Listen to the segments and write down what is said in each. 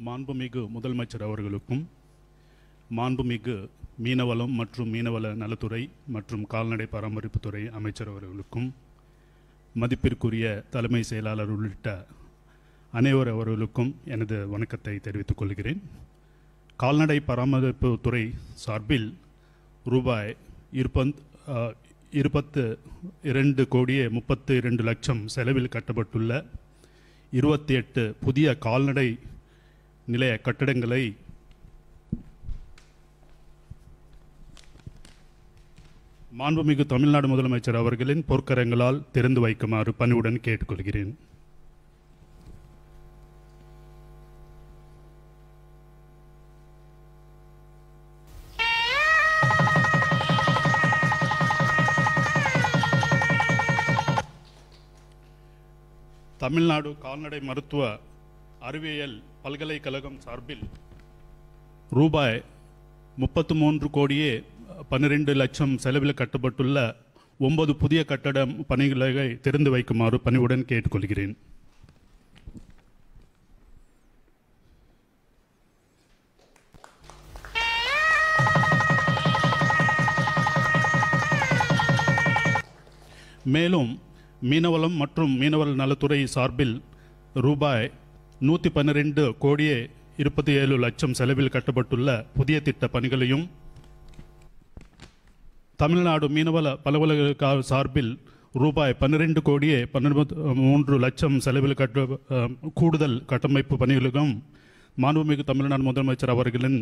மாண்புமிகு முதலமைச்சர் அவர்களுக்கும், மாண்புமிகு மீனவளம் மற்றும் மீனவள நலத்துறை மற்றும் கால்நடை பராமரிப்புத்துறை அமைச்சர் அவர்களுக்கும், மதிப்பிற்குரிய தலைமை செயலாளர் உள்ளிட்ட அனைவர் அவர்களுக்கும் எனது வணக்கத்தை தெரிவித்துக் கொள்கிறேன். கால்நடை பராமரிப்புத்துறை சார்பில் ரூபாய் 22,32,00,000 செலவில் கட்டப்பட்டுள்ள 28 புதிய கால்நடை நிலைய கட்டடங்களை மாண்புமிகு தமிழ்நாடு முதலமைச்சர் அவர்களின் பொற்கரங்களால் திறந்து வைக்குமாறு பணிவுடன் கேட்டுக்கொள்கிறேன். தமிழ்நாடு கால்நடை மருத்துவ அறிவியல் பல்கலைக்கழகம் சார்பில் ரூபாய் 33,12,00,000 செலவில் கட்டப்பட்டுள்ள 9 புதிய கட்டட பணிகளை திறந்து வைக்குமாறு பணிவுடன் கேட்டுக்கொள்கிறேன். மேலும் மீனவளம் மற்றும் மீனவர் நலத்துறை சார்பில் ரூபாய் 112,27,00,000 செலவில் கட்டப்பட்டுள்ள புதிய திட்ட பணிகளையும், தமிழ்நாடு மீனவள பல்கலைக்கழக சார்பில் ரூபாய் 12,13,00,000 செலவில் கூடுதல் கட்டமைப்பு பணிகளுக்கும் மாண்புமிகு தமிழ்நாடு முதலமைச்சர் அவர்களின்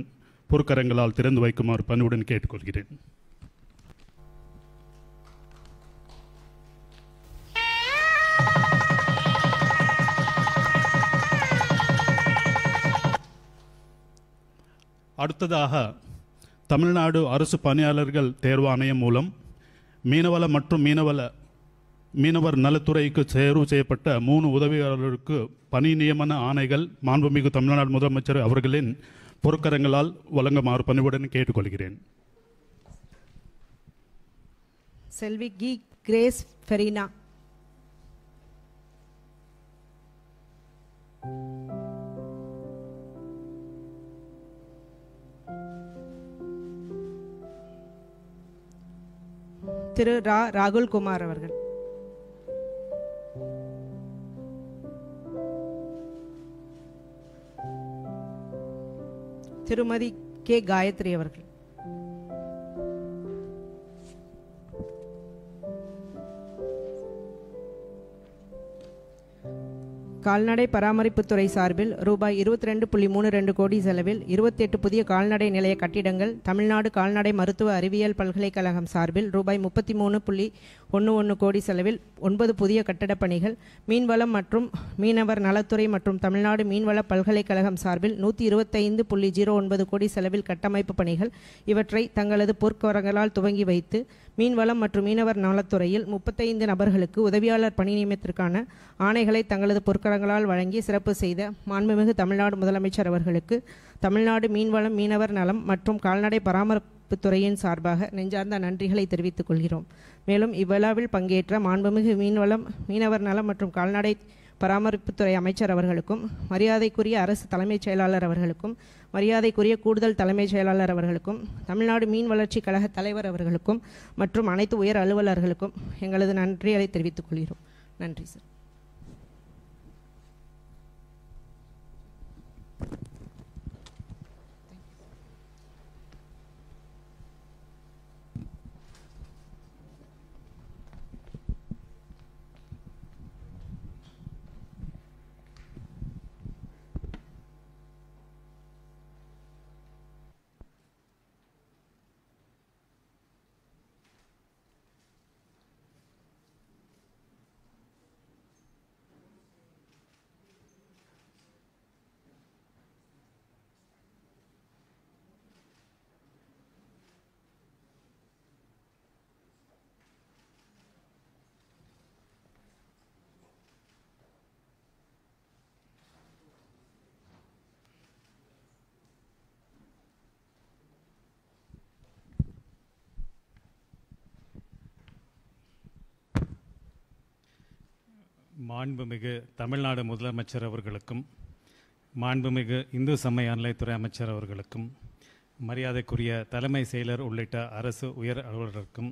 பொற்கரங்களால் திறந்து வைக்குமாறு பணிவுடன் கேட்டுக்கொள்கிறேன். அடுத்ததாக, தமிழ்நாடு அரசு பணியாளர்கள் தேர்வாணையம் மூலம் மீனவள மற்றும் மீனவர் நலத்துறைக்கு தேர்வு செய்யப்பட்ட 3 உதவியாளர்களுக்கு பணி நியமன ஆணைகள் மாண்புமிகு தமிழ்நாடு முதலமைச்சர் அவர்களின் பொற்கரங்களால் வழங்குமாறு பணிவுடன் கேட்டுக்கொள்கிறேன். செல்வி கி கிரேஸ் ஃபெரினா. திரு ராகுல் குமார் அவர்கள். திருமதி கே காயத்ரி அவர்கள். கால்நடை பராமரிப்புத்துறை சார்பில் ரூபாய் 22.32 கோடி செலவில் 28 புதிய கால்நடை நிலைய கட்டிடங்கள், தமிழ்நாடு கால்நடை மருத்துவ அறிவியல் பல்கலைக்கழகம் சார்பில் ரூபாய் 33.11 கோடி செலவில் 9 புதிய கட்டடப் பணிகள், மீன்வளம் மற்றும் மீனவர் நலத்துறை மற்றும் தமிழ்நாடு மீன்வள பல்கலைக்கழகம் சார்பில் 125.09 கோடி செலவில் கட்டமைப்பு பணிகள், இவற்றை தங்களது பொற்கரங்களால் துவங்கி வைத்து மீன்வளம் மற்றும் மீனவர் நலத்துறையில் 35 நபர்களுக்கு உதவியாளர் பணி நியமனத்திற்கான ஆணைகளை தங்களது பொற்கரங்களால் வழங்கி சிறப்பு செய்த மாண்புமிகு தமிழ்நாடு முதலமைச்சர் அவர்களுக்கு தமிழ்நாடு மீன்வளம், மீனவர் நலம் மற்றும் கால்நடை பராமரிப்புத்துறையின் சார்பாக நெஞ்சார்ந்த நன்றிகளை தெரிவித்துக் கொள்கிறோம். மேலும் இவ்விழாவில் பங்கேற்ற மாண்புமிகு மீன்வளம், மீனவர் நலம் மற்றும் கால்நடை பராமரிப்புத்துறை அமைச்சர் அவர்களுக்கும், மரியாதைக்குரிய அரசு தலைமைச் செயலாளர் அவர்களுக்கும், மரியாதைக்குரிய கூடுதல் தலைமைச் செயலாளர் அவர்களுக்கும், தமிழ்நாடு மீன் வளர்ச்சி கழக தலைவர் அவர்களுக்கும் மற்றும் அனைத்து உயர் அலுவலர்களுக்கும் எங்களது நன்றிகளை தெரிவித்துக் கொள்கிறோம். நன்றி சார். மாண்புமிகு தமிழ்நாடு முதலமைச்சர் அவர்களுக்கும், மாண்புமிகு இந்து சமய அறநிலையத்துறை அமைச்சர் அவர்களுக்கும் மரியாதைக்குரிய தலைமை செயலர் உள்ளிட்ட அரசு உயர் அலுவலர்களுக்கும்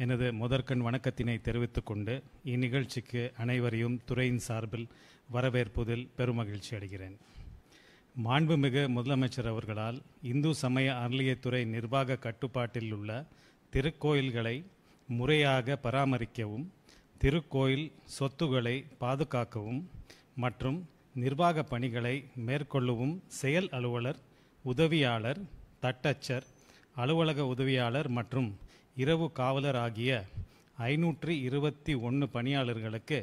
எனது முதற்கண் வணக்கத்தினை தெரிவித்துக் கொண்டு இந்நிகழ்ச்சிக்கு அனைவரையும் துறையின் சார்பில் வரவேற்பதில் பெருமகிழ்ச்சி அடைகிறேன். மாண்புமிகு முதலமைச்சர் அவர்களால் இந்து சமய அறநிலையத்துறை நிர்வாக கட்டுப்பாட்டில் உள்ள திருக்கோயில்களை முறையாக பராமரிக்கவும், திருக்கோயில் சொத்துக்களை பாதுகாக்கவும் மற்றும் நிர்வாக பணிகளை மேற்கொள்ளவும் செயல் அலுவலர், உதவியாளர், தட்டச்சர், அலுவலக உதவியாளர் மற்றும் இரவு காவலர் ஆகிய 521 பணியாளர்களுக்கு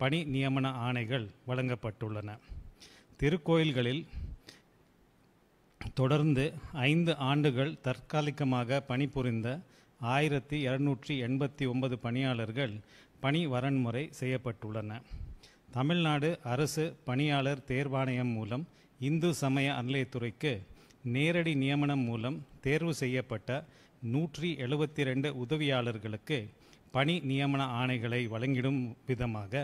பணி நியமன ஆணைகள் வழங்கப்பட்டுள்ளன. திருக்கோயில்களில் தொடர்ந்து 5 ஆண்டுகள் தற்காலிகமாக பணிபுரிந்த 1289 பணியாளர்கள் பணி வரன்முறை செய்யப்பட்டுள்ளன. தமிழ்நாடு அரசு பணியாளர் தேர்வாணையம் மூலம் இந்து சமய அறநிலையத்துறைக்கு நேரடி நியமனம் மூலம் தேர்வு செய்யப்பட்ட 172 உதவியாளர்களுக்கு பணி நியமன ஆணைகளை வழங்கிடும் விதமாக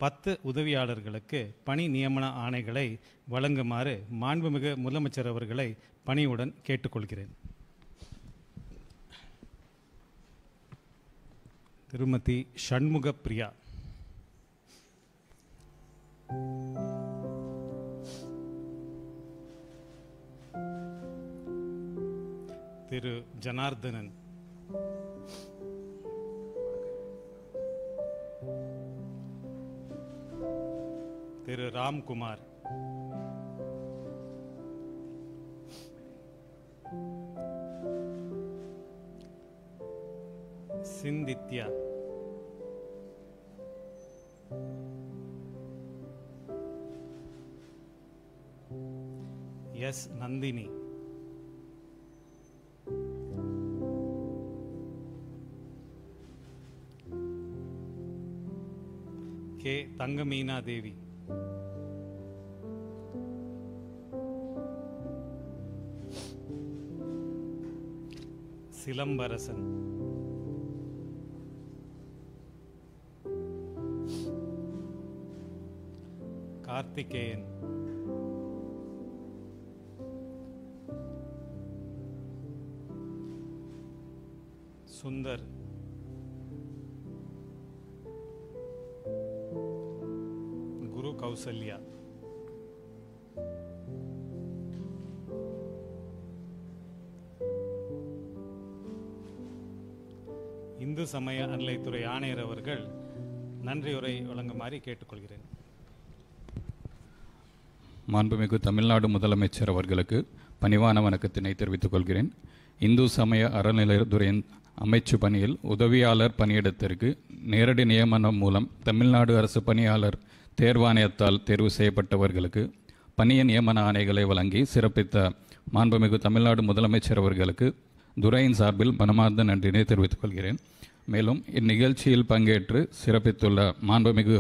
10 உதவியாளர்களுக்கு பணி நியமன ஆணைகளை வழங்குமாறு மாண்புமிகு முதலமைச்சர் அவர்களை பணியுடன் கேட்டுக்கொள்கிறேன். திருமதி ஷண்முக பிரியா. திரு ஜனார்தனன். திரு ராம்குமார். சிந்தித்யா. எஸ் நந்தினி. கே தங்கமீனா தேவி. சிலம்பரசன். கார்த்திகேயன். சுந்தர். குரு கௌசல்யா. இந்து சமய அறநிலையத்துறை ஆணையர் அவர்கள் நன்றியுரை வழங்குமாறு கேட்டுக்கொள்கிறேன். மாண்புமிகு தமிழ்நாடு முதலமைச்சர் அவர்களுக்கு பணிவான வணக்கத்தினை தெரிவித்துக் கொள்கிறேன். இந்து சமய அறநிலையத்துறையின் அமைச்சு பணியில் உதவியாளர் பணியிடத்திற்கு நேரடி நியமனம் மூலம் தமிழ்நாடு அரசு பணியாளர் தேர்வாணையத்தால் தேர்வு செய்யப்பட்டவர்களுக்கு பணிய நியமன ஆணைகளை வழங்கி சிறப்பித்த மாண்புமிகு தமிழ்நாடு முதலமைச்சர் அவர்களுக்கு துறையின் சார்பில் மனமார்ந்த நன்றினை தெரிவித்துக் கொள்கிறேன். மேலும் இந்நிகழ்ச்சியில் பங்கேற்று சிறப்பித்துள்ள மாண்புமிகு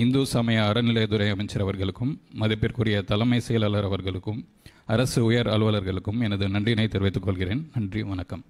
இந்து சமய அறநிலையத்துறை அமைச்சர் அவர்களுக்கும் மதிப்பிற்குரிய தலைமை செயலாளர் அவர்களுக்கும் அரசு உயர் அலுவலர்களுக்கும் எனது நன்றினை தெரிவித்துக் கொள்கிறேன். நன்றி, வணக்கம்.